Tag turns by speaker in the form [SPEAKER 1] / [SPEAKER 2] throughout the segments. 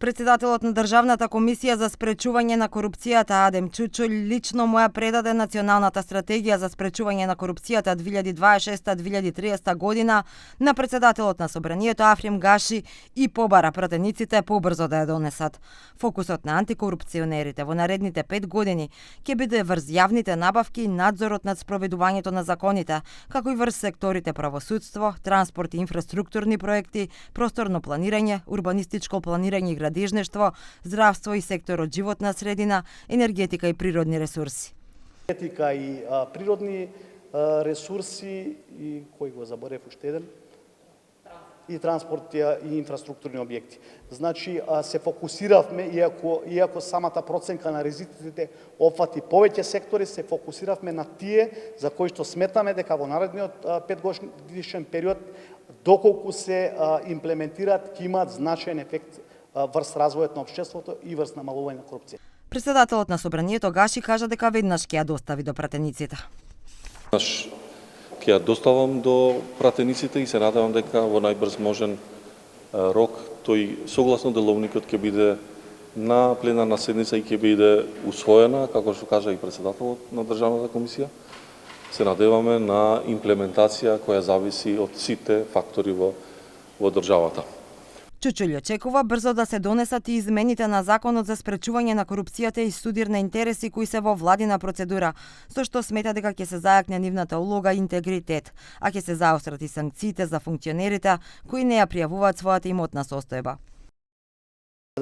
[SPEAKER 1] Председателот на Државната комисија за спречување на корупцијата Адем Чучул лично му ја предаде Националната стратегија за спречување на корупцијата 2026-2030 година на председателот на Собранието Африм Гаши и побара пратениците побрзо да ја донесат. Фокусот на антикорупционерите во наредните 5 години ќе биде врз јавните набавки и надзорот над спроведувањето на законите, како и врз секторите правосудство, транспорт и инфраструктурни проекти, просторно планирање, урбанистичко планирање и градежништво, здравство и секторот животна средина, енергетика и природни ресурси.
[SPEAKER 2] Енергетика и природни ресурси и кој го заборев уште еден? И транспорт и инфраструктурни објекти. Значи се фокусиравме, иако самата проценка на ризиците опфати повеќе сектори, се фокусиравме на тие за кои што сметаме дека во наредниот 5-годишен период доколку се имплементираат ќе имаат значаен ефект врз развојот на општеството и врз намалување на корупција.
[SPEAKER 1] Председателот на Собранието Гаши кажа дека веднаш ќе ја достави до пратениците.
[SPEAKER 3] Ќе ја доставам до пратениците и се надевам дека во најбрз можен рок тој согласно деловникот ќе биде на пленарна седница и ќе биде усвоена, како што кажа и председателот на Државната комисија. Се надеваме на имплементација која зависи од сите фактори во државата.
[SPEAKER 1] Чучул очекува брзо да се донесат и измените на Законот за спречување на корупцијата и судир на интереси кои се во владина процедура, со што смета дека ќе се зајакне нивната улога и интегритет, а ќе се заострат и санкциите за функционерите кои не ја пријавуваат својата имотна состојба.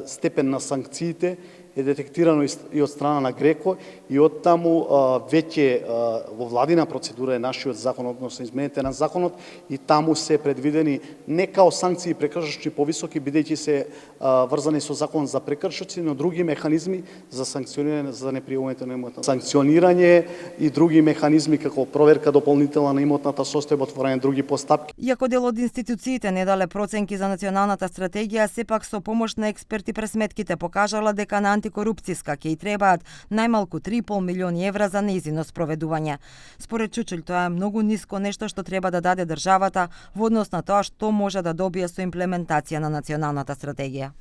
[SPEAKER 2] Степен на санкциите е детектирано и од страна на ГРЕКО и од таму веќе во владина процедура е нашиот закон, односно измените на законот, и таму се предвидени не као санкции прекршоци повисоки, бидејќи се врзани со закон за прекршоци, но други механизми за санкционирање за непријавување на имотна санкционирање и други механизми како проверка дополнителна на имотната состојба, отворање други постапки.
[SPEAKER 1] Иако дел од институциите не дале проценки за националната стратегија, сепак со помош на експерти пресметките покажала дека на антикорупцијска ќе и требаат најмалку 3,5 милиони евра за нејзино спроведување. Според Чучул, тоа е многу ниско нешто што треба да даде државата во однос на тоа што може да добие со имплементација на националната стратегија.